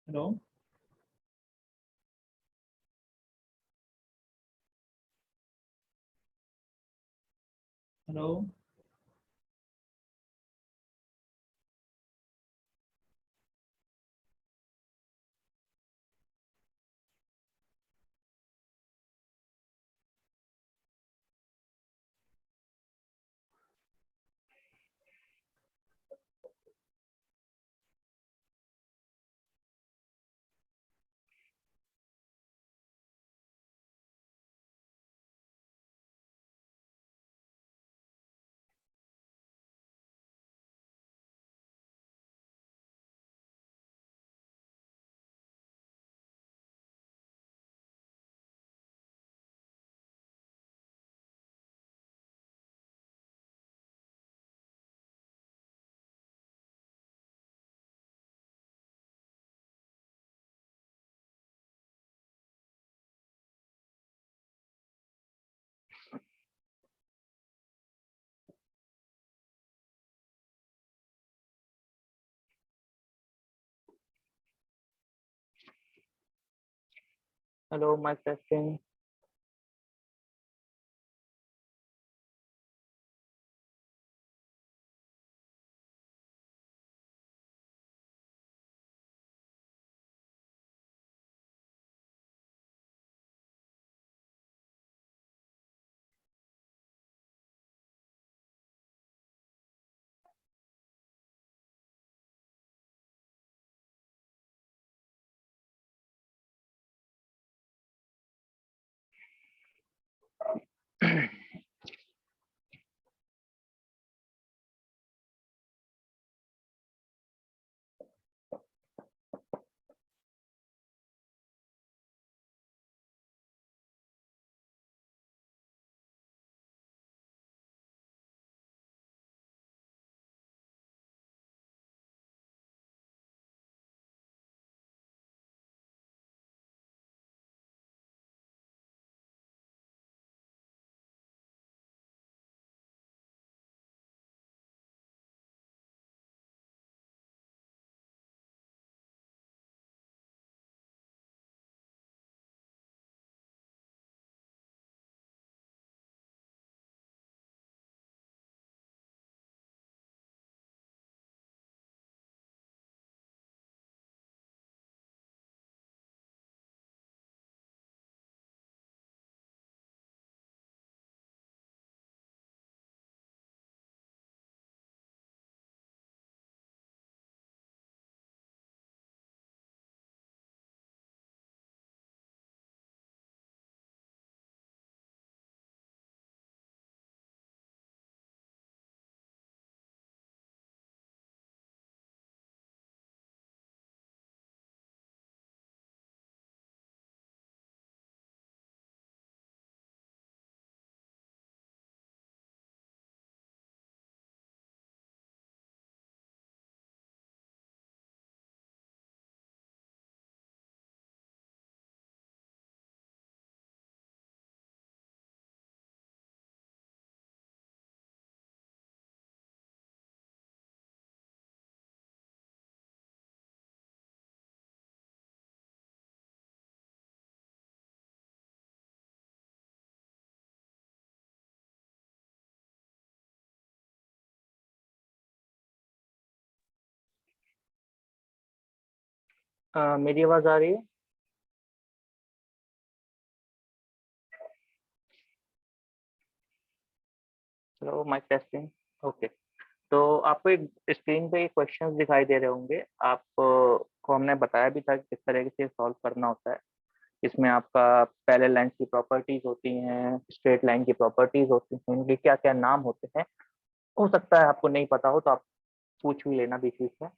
Hello. Hello. Hello, my testing. मेरी आवाज आ रही है? Hello, mic testing. ओके। तो आपको एक स्क्रीन पे क्वेश्चंस दिखाई दे रहे होंगे। आप को हमने बताया भी था कि किस तरीके से सॉल्व करना होता है। इसमें आपका पैरेलल लाइन की प्रॉपर्टीज होती हैं, स्ट्रेट लाइन की प्रॉपर्टीज होती हैं, इनके क्या क्या नाम होते हैं। हो सकता है आपको नहीं पता हो तो आप पूछ भी लेना बीच बीच में।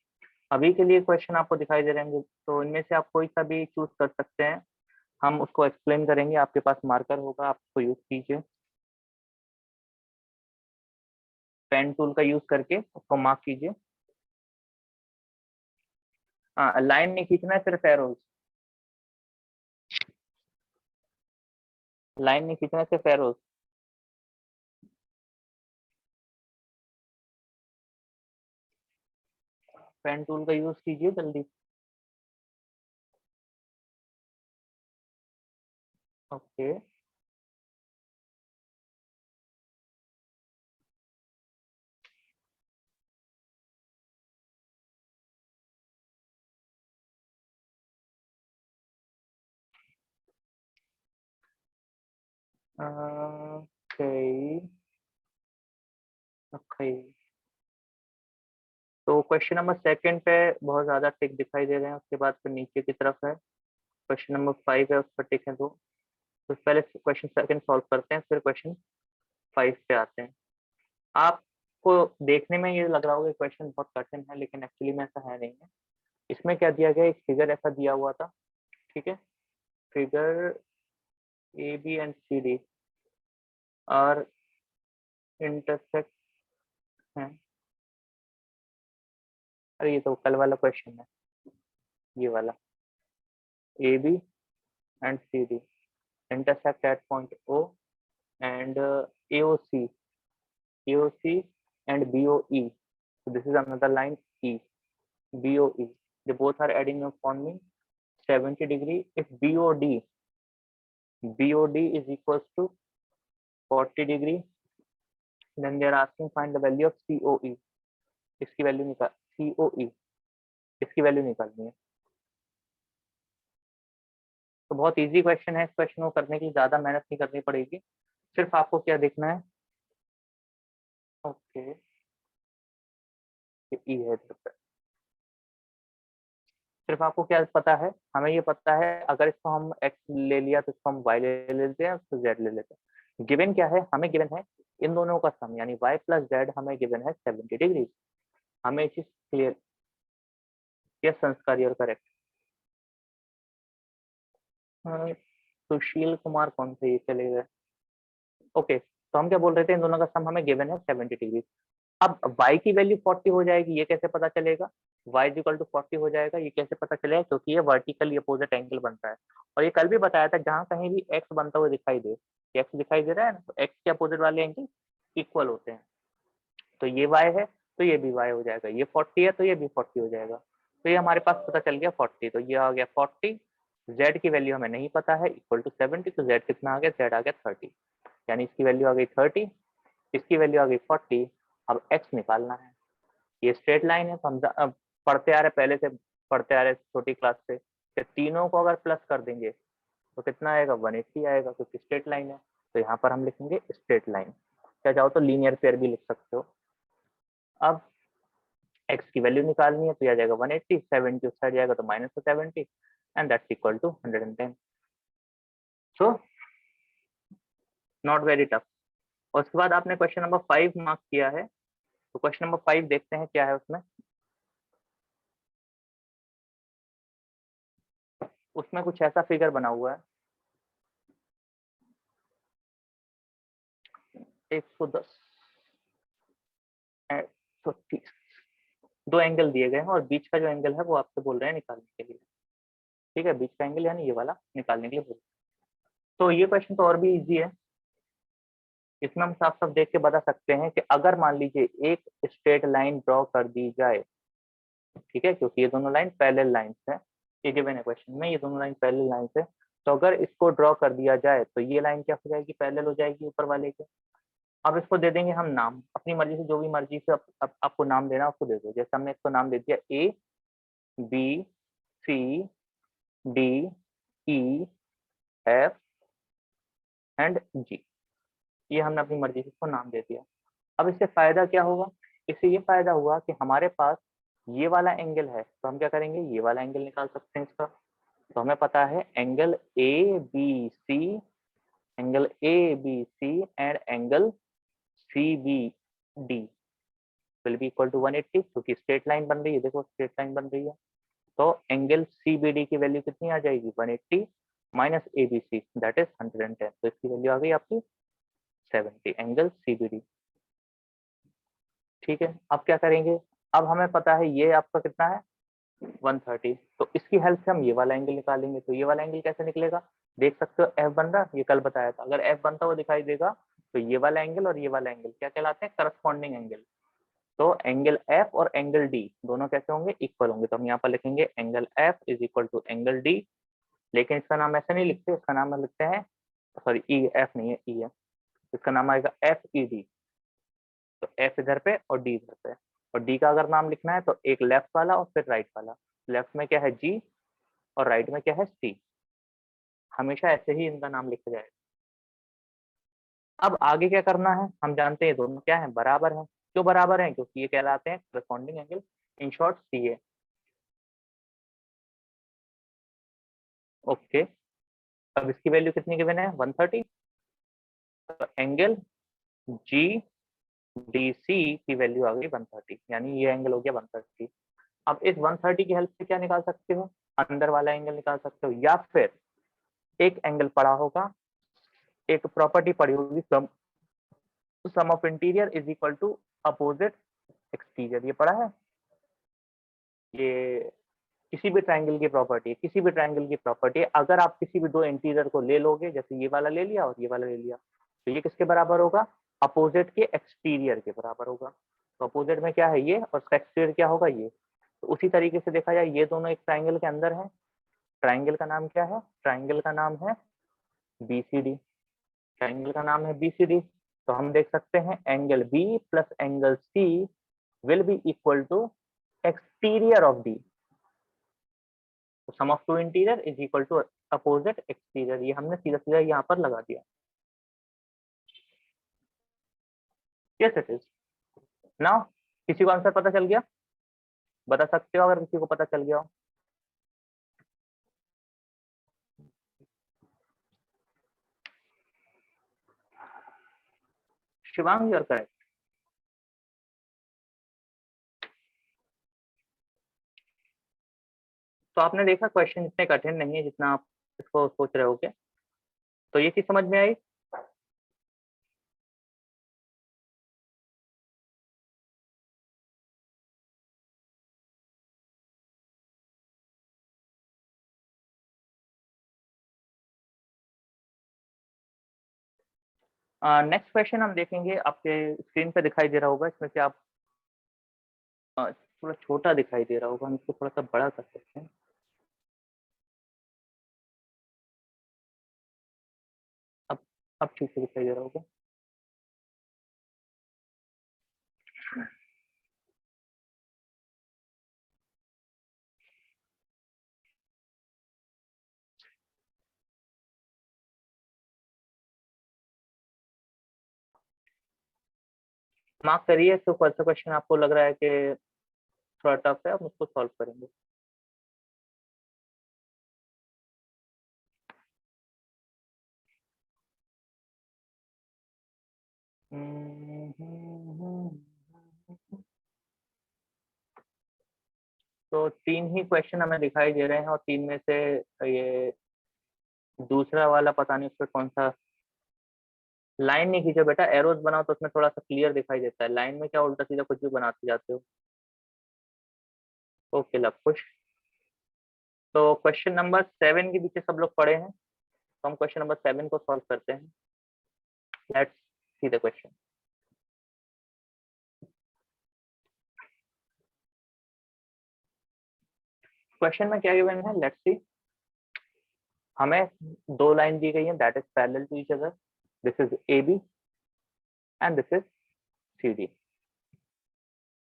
अभी के लिए क्वेश्चन आपको दिखाई दे रहे होंगे, तो इनमें से आप कोई सा भी चूज कर सकते हैं। हम उसको एक्सप्लेन करेंगे। आपके पास मार्कर होगा, आप उसको यूज कीजिए। पेन टूल का यूज करके उसको मार्क कीजिए। हाँ, लाइन नहीं खींचना है, सिर्फ एरोज। लाइन नहीं खींचना है, सिर्फ एरोज। पेन टूल का यूज कीजिए जल्दी। Okay, okay, okay. तो क्वेश्चन नंबर सेकंड पे बहुत ज्यादा टिक दिखाई दे रहे हैं, उसके बाद फिर नीचे की तरफ है क्वेश्चन नंबर 5 है, उस पर टिक है दो। तो पहले क्वेश्चन सेकंड सॉल्व करते हैं, फिर क्वेश्चन 5 पे आते हैं। आपको देखने में ये लग रहा होगा क्वेश्चन बहुत कठिन है, लेकिन एक्चुअली में ऐसा है नहीं है। इसमें क्या दिया गया, एक फिगर ऐसा दिया हुआ था, ठीक है। Figure A B and C D और इंटरसेक्ट है। अरे ये तो कल वाला क्वेश्चन है, ये वाला। A B and C D intersect at point O and AOC, AOC and BOE. So this is another line E, BOE. They both are adding up forming 70 degree. If BOD is equals to 40 degree, then they are asking find the value of COE. इसकी value निकाल, COE इसकी value निकालनी है। तो बहुत easy question है, इस question को करने की ज्यादा मेहनत नहीं करनी पड़ेगी। सिर्फ आपको क्या देखना है, ओके, ई है इधर पे। सिर्फ आपको क्या पता है, हमें ये पता है अगर इसको हम एक्स ले लिया तो इसको हम वाई ले लेते हैं, उसको जेड ले लेते हैं। गिवन क्या है, हमें गिवन है इन दोनों का सम, यानी वाई प्लस जेड हमें गिवन है 70 डिग्री। हमें ये चीज क्लियर, यस संस्कारी और करेक्ट। सुशील कुमार कौन से, ये चले गए। ओके, तो हम क्या बोल रहे थे, इन दोनों का सम हमें गिवन है 70 डिग्री। अब y की वैल्यू 40 हो जाएगी, ये कैसे पता चलेगा, y इक्वल टू 40 हो जाएगा, ये कैसे पता चलेगा, क्योंकि ये वर्टिकली अपोजिट एंगल बनता है। और ये कल भी बताया था, जहां कहीं भी x बनता हुआ दिखाई दे, x दिखाई दे रहा है ना, तो x के अपोजिट वाले एंगल इक्वल होते हैं। तो ये y है तो ये भी y हो जाएगा, ये 40 है तो ये भी 40 हो जाएगा। तो ये हमारे पास पता चल गया 40, तो ये आ गया 40। z की वैल्यू हमें नहीं पता है, इक्वल टू 70, तो z कितना आ गया, z आ गया 30, यानी इसकी वैल्यू आ गई 30, इसकी वैल्यू आ गई 40। अब x निकालना है। ये स्ट्रेट लाइन है, तो हम पढ़ते आ रहे, पहले से पढ़ते आ रहे छोटी क्लास से, कि तीनों को अगर प्लस कर देंगे तो कितना आएगा, 180 आएगा, क्योंकि स्ट्रेट लाइन है। तो यहाँ पर हम लिखेंगे स्ट्रेट लाइन, क्या चाहो तो लीनियर पेयर भी लिख सकते हो। अब x की वैल्यू निकालनी है, तो यह आ जाएगा 180, 70 उस साइड जाएगा तो -70, and that's equal to 110। So not very tough. और उसके बाद आपने क्वेश्चन नंबर 5 मार्क किया है, तो क्वेश्चन नंबर 5 देखते हैं क्या है उसमें। उसमें कुछ ऐसा फिगर बना हुआ है, 110, 130, दो एंगल दिए गए हैं और बीच का जो एंगल है वो आपसे बोल रहे हैं निकालने के लिए। ठीक है, बीच का एंगल यानी ये वाला निकालने के लिए बोल रहे हैं। तो ये क्वेश्चन तो और भी इजी है, इसमें हम साफ साफ देख के बता सकते हैं कि अगर मान लीजिए एक स्ट्रेट लाइन ड्रॉ कर दी जाए, ठीक है, क्योंकि ये दोनों लाइन पैरेलल लाइंस है, ये गिवन है क्वेश्चन में, ये दोनों लाइन पैरेलल लाइंस है। तो अगर इसको ड्रॉ कर दिया जाए तो ये लाइन क्या हो जाएगी, पैरेलल हो जाएगी ऊपर वाले के। अब इसको दे देंगे हम नाम, अपनी मर्जी से, जो भी मर्जी से आपको नाम देना उसको दे दो। जैसे हमने इसको नाम दे दिया A B C D E F and G, ये हमने अपनी मर्जी से इसको नाम दे दिया। अब इससे फायदा क्या होगा, इससे ये फायदा हुआ कि हमारे पास ये वाला एंगल है, तो हम क्या करेंगे, ये वाला एंगल निकाल सकते हैं इसका। तो हमें पता है angle A B C, angle A B C and angle C B D will be equal to 180, क्योंकि स्ट्रेट लाइन बन रही है, देखो स्ट्रेट लाइन बन रही है। तो एंगल सी बी डी की वैल्यू कितनी आ जाएगी, 180 minus A B C, that is 110। तो इसकी वैल्यू आ गई आपकी 70, एंगल सी बी डी। ठीक है, अब क्या करेंगे, अब हमें पता है ये आपका कितना है, 130, तो इसकी हेल्प से हम ये वाला एंगल निकालेंगे। तो ये वाला एंगल कैसे निकलेगा, देख सकते हो एफ बन रहा, ये कल बताया था, अगर एफ बनता हुआ दिखाई देगा तो ये वाला एंगल और ये वाला एंगल क्या कहलाते हैं, करस्पॉन्डिंग एंगल। तो एंगल एफ और एंगल डी दोनों कैसे होंगे, इक्वल होंगे। तो हम यहाँ पर लिखेंगे angle F is equal to angle D, लेकिन इसका नाम ऐसे नहीं लिखते, इसका नाम हम लिखते हैं सॉरी ई एफ नहीं है, ई है, इसका नाम आएगा एफ ई डी। तो एफ इधर पे और डी इधर पे, और डी का अगर नाम लिखना है तो एक लेफ्ट वाला और फिर राइट वाला। लेफ्ट में क्या है जी और राइट में क्या है सी, हमेशा ऐसे ही इनका नाम लिखा जाएगा। अब आगे क्या करना है, हम जानते हैं दोनों क्या है, बराबर है। क्यों बराबर है, क्योंकि ये कहलाते हैं corresponding angle, in short C A. Okay, अब इसकी वैल्यू कितनी गिवन है, 130। तो एंगल जी डी सी की वैल्यू आ गई 130, यानी ये एंगल हो गया 130। अब इस 130 की हेल्प से क्या निकाल सकते हो, अंदर वाला एंगल निकाल सकते हो, या फिर एक एंगल पड़ा होगा, एक प्रॉपर्टी पड़ी होगी, sum of interior is equal to opposite exterior. ये पड़ा है, ये किसी भी ट्रायंगल की प्रॉपर्टी है, किसी भी ट्रायंगल की प्रॉपर्टी है। अगर आप किसी भी दो इंटीरियर को ले लोगे, जैसे ये वाला ले लिया और ये वाला ले लिया, तो ये किसके बराबर होगा, अपोजिट के एक्सटीरियर के बराबर होगा। तो अपोजिट में क्या है ये, और एक्सटीरियर क्या होगा ये। तो उसी तरीके से देखा जाए, ये दोनों एक ट्रायंगल के अंदर है। ट्रायंगल का नाम क्या है, ट्रायंगल का नाम है बीसीडी। ट्रायंगल का नाम है बीसीडी। तो हम देख सकते हैं angle B plus angle C will be equal to exterior of D. Sum of two interior is equal to opposite exterior. ये हमने सीधा सीधा यहाँ पर लगा दिया। Yes it is. नाउ किसी को आंसर पता चल गया, बता सकते हो अगर किसी को पता चल गया हो। Shivang, you're correct. तो आपने देखा क्वेश्चन इतने कठिन नहीं है जितना आप इसको सोच रहे हो क्या। तो ये चीज समझ में आई। नेक्स्ट क्वेश्चन हम देखेंगे, आपके स्क्रीन पे दिखाई दे रहा होगा। इसमें से आप थोड़ा छोटा दिखाई दे रहा होगा, हम इसको थोड़ा सा बड़ा कर सकते हैं। अब अब ठीक से दिखाई दे रहा होगा। मार्क करिए, तो कौन सा क्वेश्चन आपको लग रहा है कि थोड़ा टफ है, हम उसको सॉल्व करेंगे। तो तीन ही क्वेश्चन हमें दिखाई दे रहे हैं, और तीन में से ये दूसरा वाला पता नहीं उस पर कौन सा। लाइन नहीं खींचो बेटा, एरोज बनाओ तो उसमें थोड़ा सा क्लियर दिखाई देता है। लाइन में क्या उल्टा सीधा कुछ भी बनाते जाते हो। ओके लव खुश। तो क्वेश्चन नंबर 7 के पीछे सब लोग पढ़े हैं, तो हम क्वेश्चन नंबर 7 को सॉल्व करते हैं। Let's see the question. Question में क्या गिवन है, लेट्स सी। हमें दो लाइन दी गई है, that is parallel to each other. This is A B and this is C D,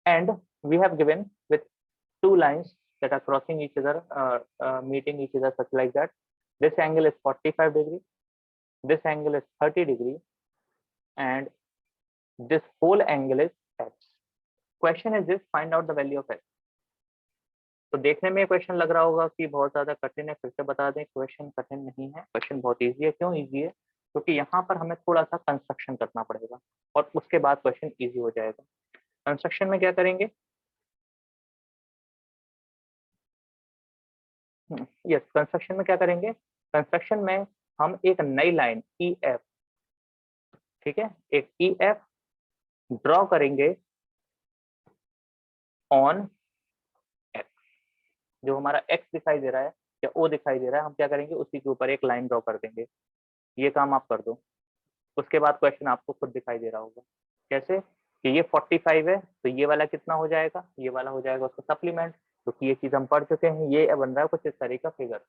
and we have given with two lines that are crossing each other, meeting each other such like that. This angle is 45 degree, this angle is 30 degree, and this whole angle is x. Question is this, find out the value of x. तो देखने में question लग रहा होगा कि बहुत ज्यादा कठिन है, फिर से बता दें क्वेश्चन कठिन नहीं है, क्वेश्चन बहुत इजी है। क्यों इजी है, क्योंकि यहाँ पर हमें थोड़ा सा कंस्ट्रक्शन करना पड़ेगा और उसके बाद क्वेश्चन इजी हो जाएगा। कंस्ट्रक्शन में क्या करेंगे, यस कंस्ट्रक्शन में क्या करेंगे, कंस्ट्रक्शन में हम एक नई लाइन ई एफ, ठीक है, एक ई एफ ड्रॉ करेंगे ऑन एक्स। जो हमारा एक्स दिखाई दे रहा है या ओ दिखाई दे रहा है, हम क्या करेंगे उसी के ऊपर एक लाइन ड्रॉ कर देंगे। ये काम आप कर दो, उसके बाद क्वेश्चन आपको खुद दिखाई दे रहा होगा। कैसे कि ये 45 है, तो ये वाला कितना हो जाएगा, ये वाला हो जाएगा उसका सप्लीमेंट, क्योंकि ये चीज हम पढ़ चुके हैं। ये बन रहा है कुछ इस तरह का फिगर।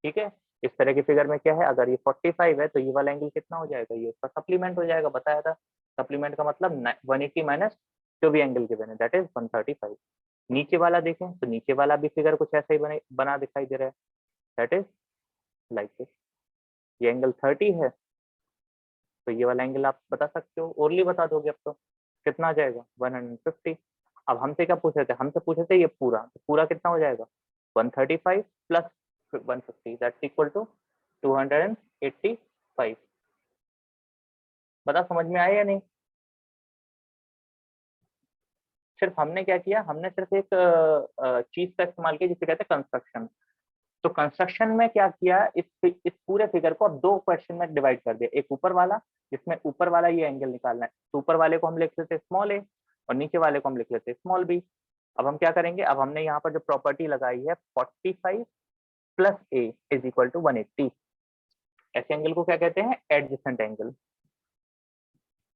ठीक है। इस तरह की फिगर में क्या है, अगर ये 45 है तो ये वाला एंगल कितना हो जाएगा, ये उसका सप्लीमेंट हो जाएगा, बताया था। सप्लीमेंट का मतलब 180 माइनस जो भी एंगल गिवन है दैट इज 135। नीचे वाला देखें तो नीचे वाला भी फिगर कुछ ऐसा ही बना दिखाई दे रहा है, दैट इज लाइक दिस। ये एंगल 30 है तो ये वाला एंगल आप बता सकते हो, ओरली बता दोगे अब तो। कितना आ जाएगा 150। अब हमसे क्या पूछ रहे थे, हमसे पूछे थे ये पूरा, तो पूरा कितना हो जाएगा 135 प्लस 150 दैट्स इक्वल टू 285। बता समझ में आया या नहीं। सिर्फ हमने क्या किया, हमने सिर्फ एक चीज का इस्तेमाल किया जिसे कहते हैं कंस्ट्रक्शन। तो कंस्ट्रक्शन में क्या किया, इस पूरे फिगर को अब दो क्वेश्चन में डिवाइड कर दिया। एक ऊपर वाला जिसमें ऊपर वाला ये एंगल निकालना है, तो ऊपर वाले को हम लिख लेते स्मॉल ए और नीचे वाले को हम लिख लेते स्मॉल बी। अब हम क्या करेंगे, अब हमने यहाँ पर जो प्रॉपर्टी लगाई है 45 plus A is equal to 180। ऐसे एंगल को क्या कहते हैं, एडजेसेंट एंगल।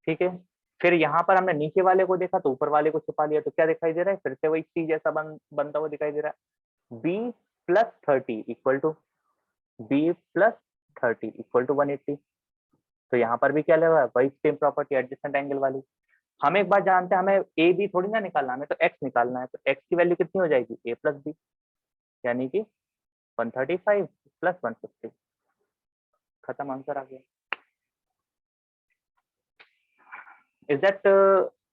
ठीक है। फिर यहाँ पर हमने नीचे वाले को देखा तो ऊपर वाले को छुपा लिया, तो क्या दिखाई दे रहा है, फिर से वही सी जैसा बनता हुआ दिखाई दे रहा है। B plus 30 equal to B plus 30 equal to 180। तो यहाँ पर भी क्या लगा, वही सेम प्रॉपर्टी एडजेसेंट एंगल वाली। हम एक बात जानते हैं, हमें ए बी थोड़ी ना निकालना, हमें तो एक्स निकालना है। तो एक्स की वैल्यू कितनी हो जाएगी, ए प्लस बी, यानी कि 135 प्लस 150। खत्म, आंसर आ गया। Is that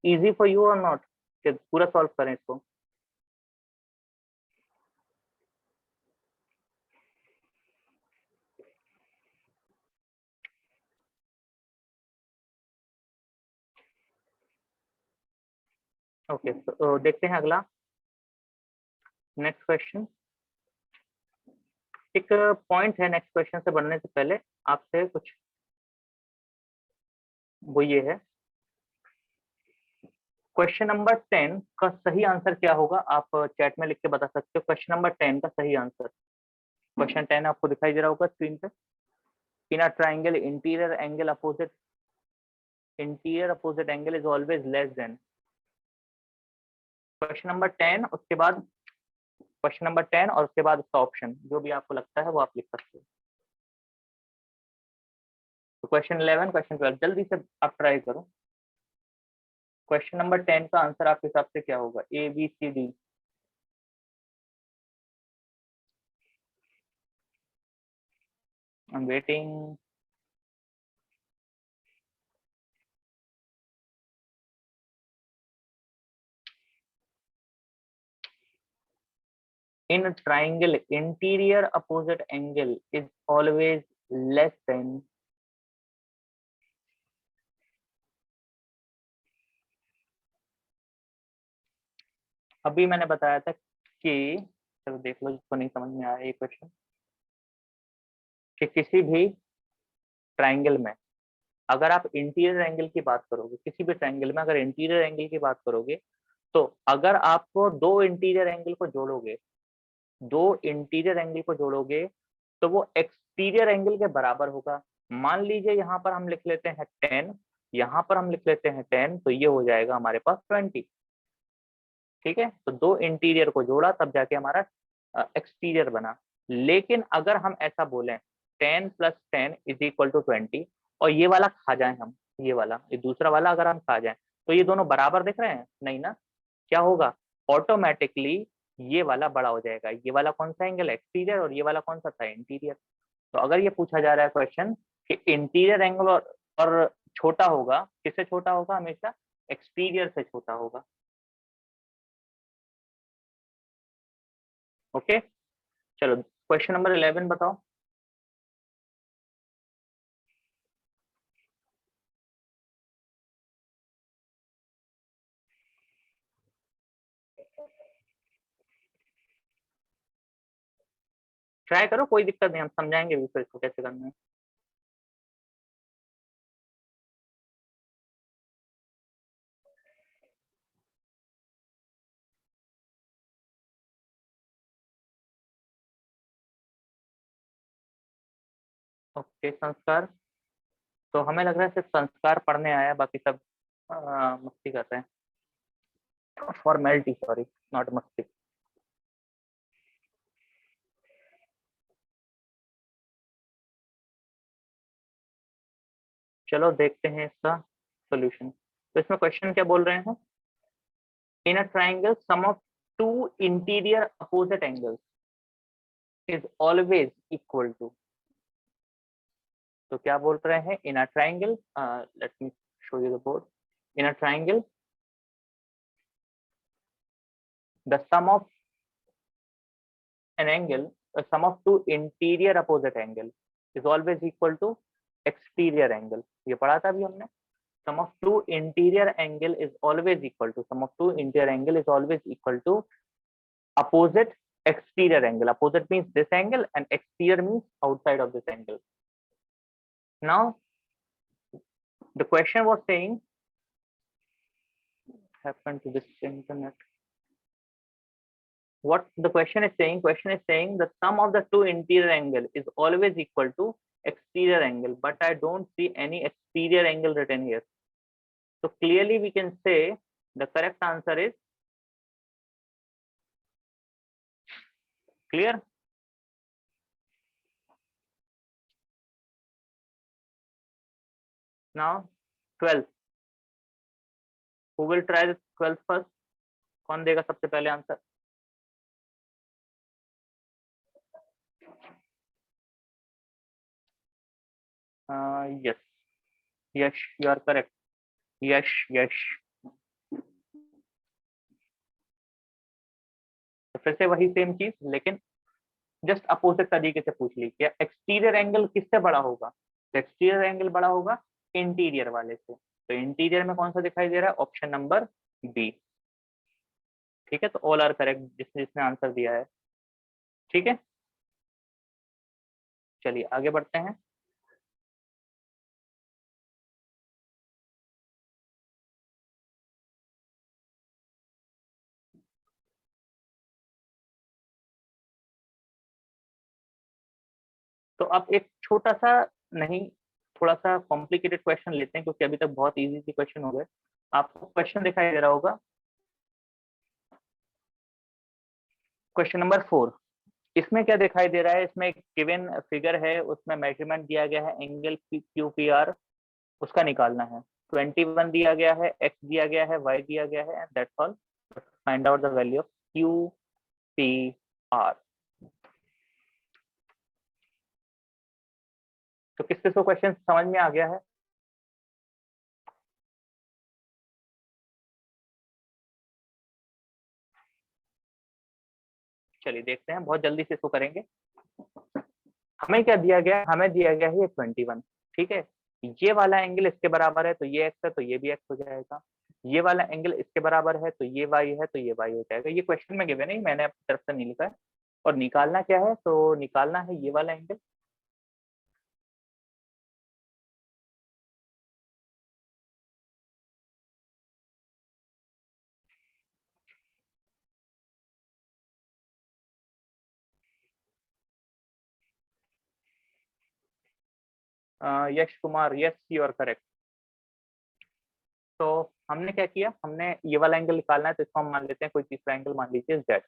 easy for you और नॉट, कि पूरा सॉल्व करें इसको। ओके तो देखते हैं अगला, नेक्स्ट क्वेश्चन। एक पॉइंट है नेक्स्ट क्वेश्चन से बढ़ने से पहले आपसे कुछ, वो ये है, क्वेश्चन नंबर 10 का सही आंसर क्या होगा, आप चैट में लिख के बता सकते हो। क्वेश्चन नंबर 10 का सही आंसर, क्वेश्चन 10 आपको दिखाई दे रहा होगा स्क्रीन पे। In a triangle interior opposite angle is always less than. Question number 10 उसके बाद, क्वेश्चन नंबर 10 और उसके बाद उसका ऑप्शन जो भी आपको लगता है वो आप लिख सकते हो। तो क्वेश्चन 11, क्वेश्चन 12 जल्दी से आप ट्राई करो। क्वेश्चन नंबर 10 का आंसर आपके हिसाब से क्या होगा, A B C D. I am waiting. In a triangle, interior opposite angle is always less than। अभी मैंने बताया था कि, चलो देख लो जिसको नहीं समझ में आया ये क्वेश्चन, कि किसी भी ट्राइंगल में अगर आप इंटीरियर एंगल की बात करोगे, किसी भी ट्राइंगल में अगर इंटीरियर एंगल की बात करोगे, तो अगर आपको दो इंटीरियर एंगल को जोड़ोगे, दो इंटीरियर एंगल को जोड़ोगे तो वो एक्सटीरियर एंगल के बराबर होगा। मान लीजिए यहाँ पर हम लिख लेते हैं 10, यहाँ पर हम लिख लेते हैं 10, तो ये हो जाएगा हमारे पास 20। ठीक है, तो दो इंटीरियर को जोड़ा तब जाके हमारा एक्सटीरियर बना। लेकिन अगर हम ऐसा बोलें 10 प्लस 10 इज इक्वल टू 20, और ये वाला खा जाए हम, ये दूसरा वाला अगर हम खा जाए, तो ये दोनों बराबर दिख रहे हैं, नहीं ना। क्या होगा, ऑटोमेटिकली ये वाला बड़ा हो जाएगा। ये वाला कौन सा एंगल, एक्सटीरियर, और ये वाला कौन सा था, इंटीरियर। तो अगर ये पूछा जा रहा है क्वेश्चन कि इंटीरियर एंगल और छोटा होगा, किससे छोटा होगा, हमेशा एक्सटीरियर से छोटा होगा। ओके, चलो क्वेश्चन नंबर 11 बताओ। ट्राई करो, कोई दिक्कत नहीं, हम समझाएंगे भी फिर इसको कैसे करना है। ओके, संस्कार। तो हमें लग रहा है सिर्फ संस्कार पढ़ने आया, बाकी सब मस्ती कर रहे हैं, फॉर्मेलिटी, सॉरी, नॉट मस्ती। चलो देखते हैं इसका सॉल्यूशन। तो इसमें क्वेश्चन क्या बोल रहे हैं, in a triangle sum of two interior opposite angles is always equal to. तो क्या बोल रहे हैं, in a triangle, let me show you the board, in a triangle the sum of an angle, a sum of two interior opposite angle is always equal to exterior angle। ये पढ़ा था अभी हमने, sum of two interior angle is always equal to, sum of two interior angle is always equal to opposite exterior angle। Opposite means this angle and exterior means outside of this angle। Now the question was saying, what happened to this internet? What the question is saying, the sum of the two interior angle is always equal to exterior angle, but I don't see any exterior angle written here। So clearly we can say the correct answer is clear। Now 12th, who will try the 12th first? कौन देगा सबसे पहले answer? Yes, yes, you are correct। yes, yes। तो फिर से वही same चीज, लेकिन जस्ट अपोजिट तरीके से पूछ ली, क्या एक्सटीरियर एंगल किससे बड़ा होगा? तो एक्सटीरियर एंगल बड़ा होगा इंटीरियर वाले से। तो इंटीरियर में कौन सा दिखाई दे रहा है? Option number B. ठीक है, तो ऑल आर करेक्ट जिसने जिसने आंसर दिया है। ठीक है, चलिए आगे बढ़ते हैं। तो अब एक छोटा सा, नहीं थोड़ा सा कॉम्प्लिकेटेड क्वेश्चन लेते हैं, क्योंकि अभी तक बहुत इजी इजी क्वेश्चन हो गए। आपको क्वेश्चन दिखाई दे रहा होगा, क्वेश्चन नंबर 4। इसमें क्या दिखाई दे रहा है? इसमें एक गिवन फिगर है, उसमें मेजरमेंट दिया गया है एंगल क्यू पी आर, उसका निकालना है। 21 दिया गया है, x दिया गया है, y दिया गया है, and that's all. Find out the value of Q P R. तो किस किस को क्वेश्चन समझ में आ गया है? चलिए देखते हैं, बहुत जल्दी से इसको करेंगे। हमें क्या दिया गया? हमें दिया गया है ये 21। ठीक है, ये वाला एंगल इसके बराबर है, तो ये एक्स है, तो ये भी एक्स हो जाएगा। ये वाला एंगल इसके बराबर है, तो ये वाई है, तो ये वाई हो जाएगा। ये क्वेश्चन में गिवन है, मैंने अपनी तरफ से नहीं लिखा है। और निकालना क्या है? तो निकालना है ये वाला angle. Yash Kumar, yes you are correct. तो हमने क्या किया? हमने ये वाला एंगल निकालना है, तो इसको हम मान लेते हैं कोई तीसरा एंगल, मान लीजिए जेड।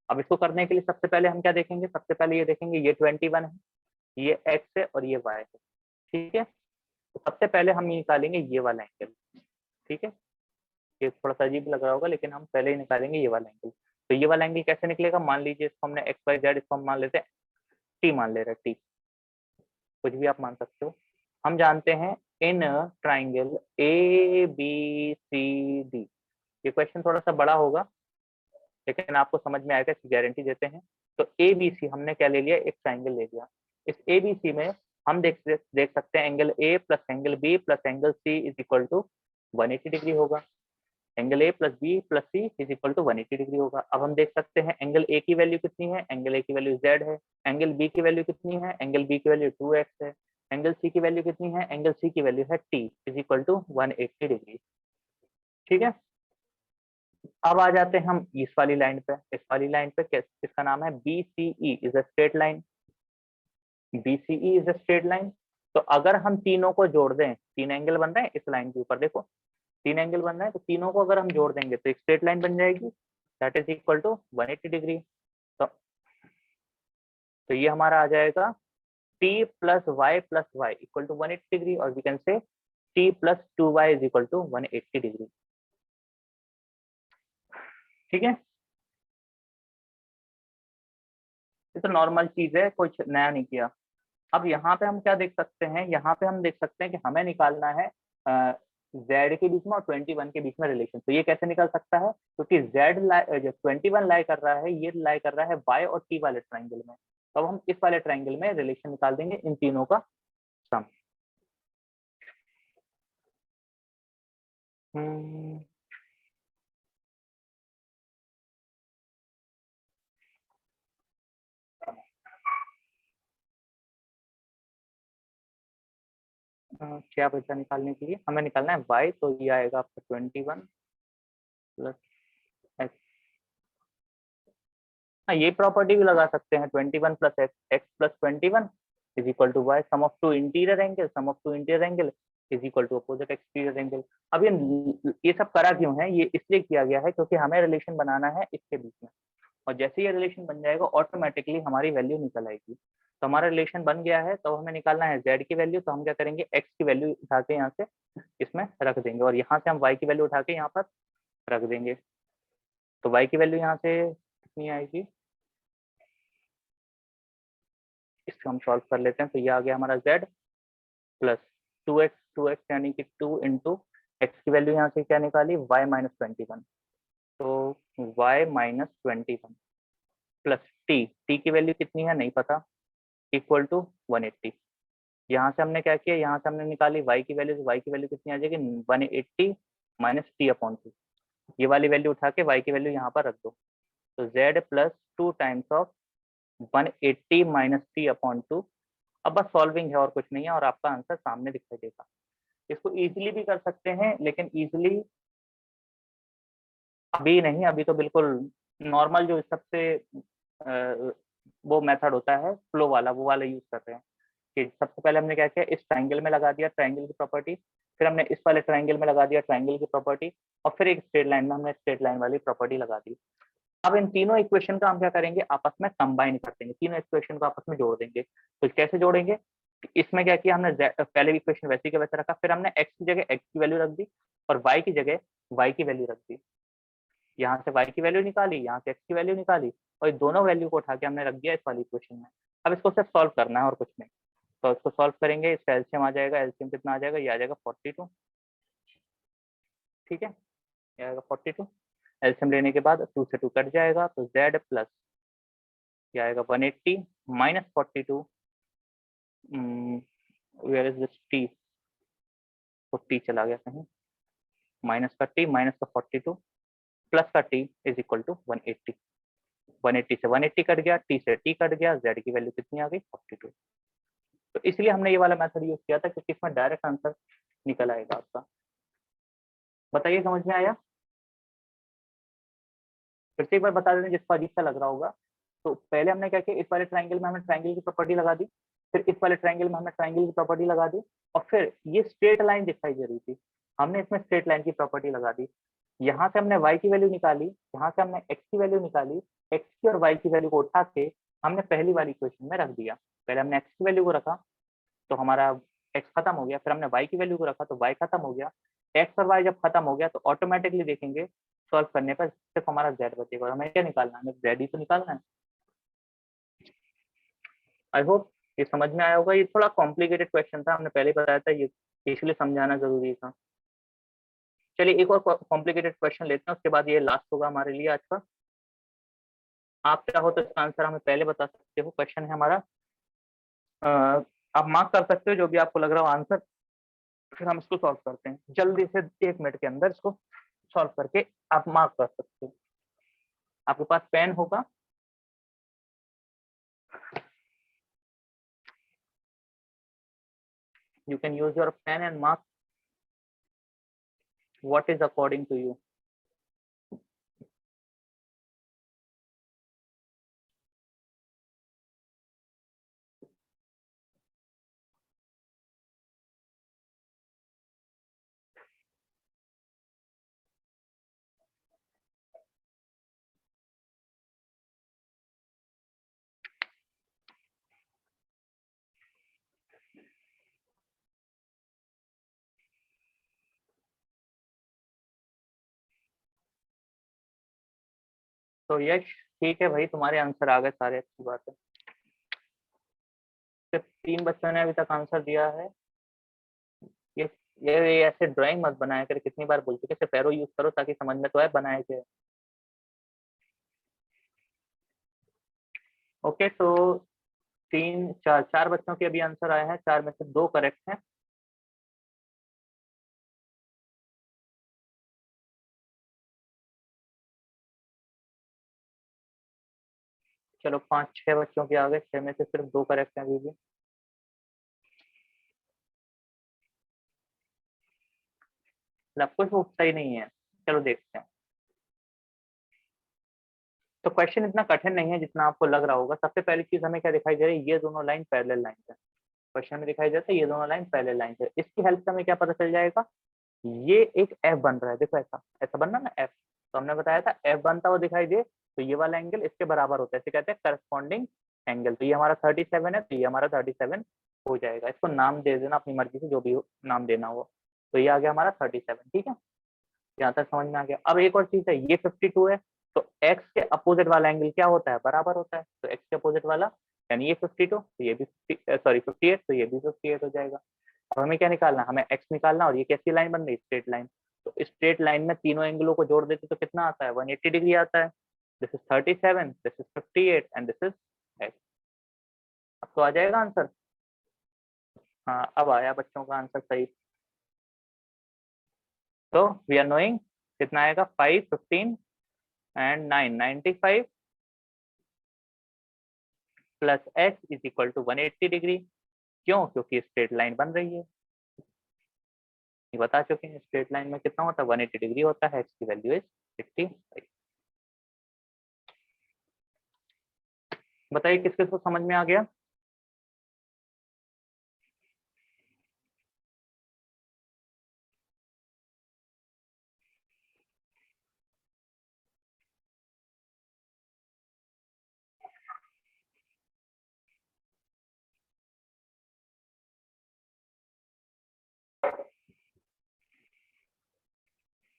अब इसको करने के लिए सबसे पहले हम क्या देखेंगे? सबसे पहले ये देखेंगे, ये 21 है, ये एक्स है और ये वाई है। ठीक है, तो सबसे पहले हम ये निकालेंगे ये वाला एंगल। ठीक है, ये थोड़ा सा अजीब लग रहा होगा, लेकिन हम पहले ही निकालेंगे ये वाला एंगल। तो ये वाला एंगल कैसे निकलेगा? मान लीजिए इसको हमने एक्स वाई जेड, इसको हम मान लेते हैं टी, मान ले रहे हैं टी, कुछ भी आप मान सकते हो। हम जानते हैं in triangle A B C D, ये क्वेश्चन थोड़ा सा बड़ा होगा, लेकिन आपको समझ में आएगा, इसकी गारंटी देते हैं। तो ए बी सी हमने क्या ले लिया? एक ट्राइंगल ले लिया। इस ए बी सी में हम देख सकते हैं angle A plus angle B plus angle C is equal to 180 degree होगा। Angle A plus B plus C is equal to 180 degree होगा। अब हम देख सकते हैं एंगल ए की वैल्यू कितनी है? एंगल ए की वैल्यू जेड है। एंगल बी की वैल्यू कितनी है? एंगल बी की वैल्यू 2x है। एंगल सी की वैल्यू कितनी है? एंगल सी की वैल्यू है T is equal to 180 degree. ठीक है, अब आ जाते हैं हम इस वाली लाइन पे। इस वाली लाइन पे इसका नाम है B C E is a straight line. B C E is a straight line. तो अगर हम तीनों को जोड़ दें, तीन एंगल बन रहे हैं इस लाइन के ऊपर, देखो तीन एंगल बन रहा है, तो तीनों को अगर हम जोड़ देंगे तो एक स्ट्रेट लाइन बन जाएगी, that is equal to 180 degree. तो ये हमारा आ जाएगा t plus y plus y equal to 180 degree, or we can say t plus 2y is equal to 180 degree. ठीक है, ये तो नॉर्मल चीज है, कुछ नया नहीं किया। अब यहाँ पे हम क्या देख सकते हैं, यहाँ पे हम देख सकते हैं कि हमें निकालना है z के बीच में और 21 के बीच में रिलेशन। तो ये कैसे निकल सकता है, क्योंकि z जो 21 लाई कर रहा है, ये लाई कर रहा है y और t वाले ट्राइंगल में। तो अब हम इस वाले ट्राइंगल में रिलेशन निकाल देंगे इन तीनों का सम। क्या बचा निकालने के लिए, हमें निकालना है y, तो ये आएगा आपका 21 प्लस x। हाँ, ये प्रॉपर्टी भी लगा सकते हैं, 21 plus x plus 21 is equal to y, sum of two interior angle, sum of two interior angle is equal to opposite exterior angle. अब ये सब करा क्यों है, ये इसलिए किया गया है क्योंकि हमें रिलेशन बनाना है इसके बीच में, और जैसे ये रिलेशन बन जाएगा ऑटोमेटिकली हमारी वैल्यू निकल आएगी। तो हमारा रिलेशन बन गया है, तो हमें निकालना है z की वैल्यू। तो हम क्या करेंगे, x की वैल्यू उठा के यहाँ से इसमें रख देंगे, और यहाँ से हम y की वैल्यू उठा के यहाँ पर रख देंगे। तो y की वैल्यू यहाँ से कितनी आएगी, इसको हम सॉल्व कर लेते हैं। तो ये आ गया हमारा z प्लस 2x यानी कि 2 इंटू एक्स की वैल्यू यहाँ से क्या निकाली, y माइनस 21। तो y माइनस 21 प्लस t की वैल्यू कितनी है नहीं पता, इक्वल टू 180। यहाँ से हमने क्या किया, यहाँ से हमने निकाली y की वैल्यू, तो y की वैल्यू कितनी आ जाएगी, 180 माइनस t अपॉन 2। ये वाली वैल्यू उठा के y की वैल्यू यहाँ पर रख दो। तो z plus 2 times of 180 minus T upon 2। अब बस सॉल्विंग है और कुछ नहीं है, और आपका आंसर सामने दिखाई देगा। इसको इजीली भी कर सकते हैं, लेकिन इजीली अभी नहीं, अभी तो बिल्कुल नॉर्मल जो सबसे वो मेथड होता है फ्लो वाला, वो वाला यूज कर रहे हैं। कि सबसे पहले हमने क्या किया, इस ट्राइंगल में लगा दिया ट्राइंगल की प्रॉपर्टी, फिर हमने इस वाले ट्राइंगल में लगा दिया ट्राइंगल की प्रॉपर्टी, और फिर एक स्ट्रेट लाइन में हमने स्ट्रेट लाइन वाली प्रॉपर्टी लगा दी। अब इन तीनों इक्वेशन का हम क्या करेंगे, आपस में कंबाइन कर देंगे, तीनों इक्वेशन को आपस में जोड़ देंगे। तो कैसे जोड़ेंगे, इसमें क्या किया हमने, पहले इक्वेशन वैसे के वैसे रखा, फिर हमने x की जगह x की वैल्यू रख दी, और y की जगह y की वैल्यू रख दी। यहाँ से y की वैल्यू निकाली, यहाँ से x की वैल्यू निकाली, और दोनों वैल्यू को उठा के हमने रख दिया इस वाली इक्वेशन में। अब इसको सिर्फ सॉल्व करना है और कुछ नहीं। तो इसको सॉल्व करेंगे, इसका एलसीएम आ जाएगा, एलसीएम कितना आ जाएगा, ये आ जाएगा 42। ठीक है, ये आएगा 42। एलसीएम लेने के बाद 2 से 2 कट जाएगा, तो z प्लस ये आएगा 180 minus 42, where is this t, तो t चला गया कहीं, माइनस का t माइनस का 42 प्लस का t इज इक्वल टू 180। 180 से 180 कट गया, t से t कट गया, z की वैल्यू कितनी आ गई, 42। तो इसलिए हमने ये वाला मेथड यूज किया था, क्योंकि इसमें डायरेक्ट आंसर निकल आएगा आपका। बताइए समझ में आया, फिर से एक बार बता दें जिसको अजीब सा लग रहा होगा। तो पहले हमने क्या किया, इस वाले ट्राइंगल में हमने ट्राइंगल की प्रॉपर्टी लगा दी, फिर इस वाले ट्राइंगल में हमने ट्राइंगल की प्रॉपर्टी लगा दी, और फिर ये स्ट्रेट लाइन दिखाई दे रही थी, हमने इसमें स्ट्रेट लाइन की प्रॉपर्टी लगा दी। यहाँ से हमने y की वैल्यू निकाली, यहाँ से हमने x की वैल्यू निकाली, x की और y की वैल्यू को उठा के हमने पहली वाली इक्वेशन में रख दिया। पहले हमने x की वैल्यू को रखा तो हमारा x खत्म हो गया, फिर हमने y की वैल्यू को रखा तो y खत्म हो गया। x और y जब खत्म हो गया तो ऑटोमेटिकली देखेंगे सॉल्व करने पर सिर्फ हमारा z बचेगा, और हमें क्या निकालना है, हमें z ही तो निकालना है। आई होप ये समझ में आया होगा। ये थोड़ा कॉम्प्लिकेटेड क्वेश्चन था, हमने पहले बताया था, ये इसलिए समझाना जरूरी था। चलिए एक और कॉम्प्लिकेटेड क्वेश्चन लेते हैं, उसके बाद ये लास्ट होगा हमारे लिए आज का। आप क्या हो तो इसका आंसर हमें पहले बता सकते हो। क्वेश्चन है हमारा, आप मार्क कर सकते हो जो भी आपको लग रहा हो आंसर, फिर हम इसको सॉल्व करते हैं जल्दी से, 1 मिनट के अंदर इसको सॉल्व करके आप मार्क कर सकते हो। आपके पास पेन होगा, you can use your pen and mark what is according to you. तो यश ठीक है भाई, तुम्हारे आंसर आ गए सारे, अच्छी बात है। सिर्फ 3 बच्चों ने अभी तक आंसर दिया है। ये ये ऐसे ड्राइंग मत बनाया कर, कितनी बार बोल चुके, सिर्फ एरो यूज करो ताकि समझ में तो आए बनाए के। ओके, तो 4 बच्चों के अभी आंसर आए हैं, 4 में से 2 करेक्ट हैं। चलो 5-6 बच्चों के आ गए, 6 में से सिर्फ 2 करेक्ट हैं अभी भी। सब कुछ वो सही नहीं है, चलो देखते हैं। तो क्वेश्चन इतना कठिन नहीं है जितना आपको लग रहा होगा। सबसे पहली चीज हमें क्या दिखाई दे रही है, ये दोनों लाइन पैरेलल लाइन है। क्वेश्चन में दिखाई देता है ये दोनों लाइन पैरेलल लाइन है। इसकी हेल्प से हमें क्या पता चल जाएगा, ये एक एफ बन रहा है, देखो ऐसा ऐसा बन रहा है ना एफ। तो हमने बताया था एफ बनता हुआ दिखाई दे तो ये वाला एंगल इसके बराबर होता है, इसे कहते हैं करस्पॉन्डिंग एंगल। तो ये हमारा 37 है, तो ये हमारा 37 हो जाएगा। इसको नाम दे देना अपनी मर्जी से, जो भी नाम देना हो। तो ये आ गया हमारा 37, ठीक है, यहाँ तक समझ में आ गया। अब एक और चीज है, ये 52 है, तो x के अपोजिट वाला एंगल क्या होता है, बराबर होता है। तो x के अपोजिट वाला यानी ये 52, तो ये भी सॉरी 58, तो ये भी 58 हो जाएगा। अब हमें क्या निकालना, हमें x निकालना, और ये कैसी लाइन बन रही है, स्ट्रेट लाइन। तो स्ट्रेट लाइन में तीनों एंगलों को जोड़ देते तो कितना आता है, 180 डिग्री आता है। This is 37, this is 58 and this is x। अब तो आ जाएगा आंसर। हाँ, अब आया बच्चों का आंसर सही। तो वी आर नोइंग कितना आएगा, 5, 15 and 9, 95 plus x is equal to 180 degree. क्यों, क्योंकि स्ट्रेट लाइन बन रही है। ये बता चुके हैं, स्ट्रेट लाइन में कितना होता है, 180 डिग्री होता है। एक्स की वैल्यू इज 55। बताइए किस किस को समझ में आ गया।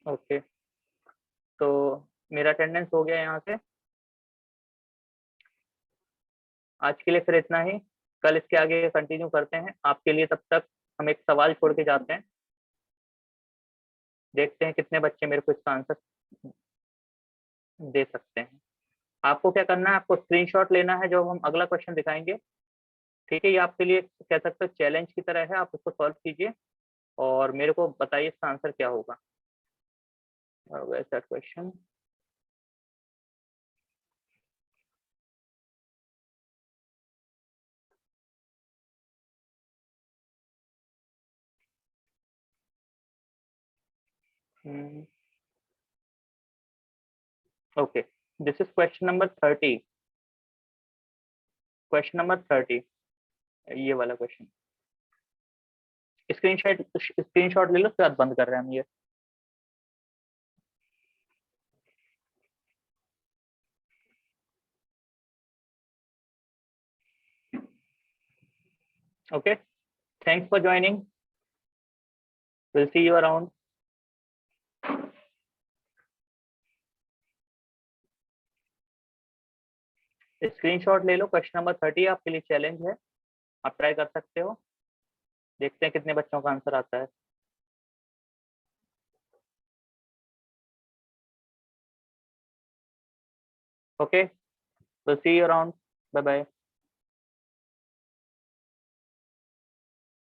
ओके, तो मेरा अटेंडेंस हो गया यहाँ से। आज के लिए फिर इतना ही, कल इसके आगे कंटिन्यू करते हैं आपके लिए। तब तक हम एक सवाल छोड़ के जाते हैं, देखते हैं कितने बच्चे मेरे को इसका आंसर दे सकते हैं। आपको क्या करना है, आपको स्क्रीनशॉट लेना है जब हम अगला क्वेश्चन दिखाएंगे। ठीक है, ये आपके लिए कह सकते हो चैलेंज की तरह है, आप उसको सॉल्व कीजिए और मेरे को बताइए इसका आंसर क्या होगा। वैसा question, okay, this is question number 30। Question number 30, ये वाला क्वेश्चन। स्क्रीनशॉट ले लो, उसके बाद बंद कर रहे हैं हम ये। Okay, thanks for joining, will see you around. Screenshot ले लो, क्वेश्चन नंबर 30 आपके लिए चैलेंज है, आप ट्राई कर सकते हो। देखते हैं कितने बच्चों का आंसर आता है। Okay, will see you around, bye bye.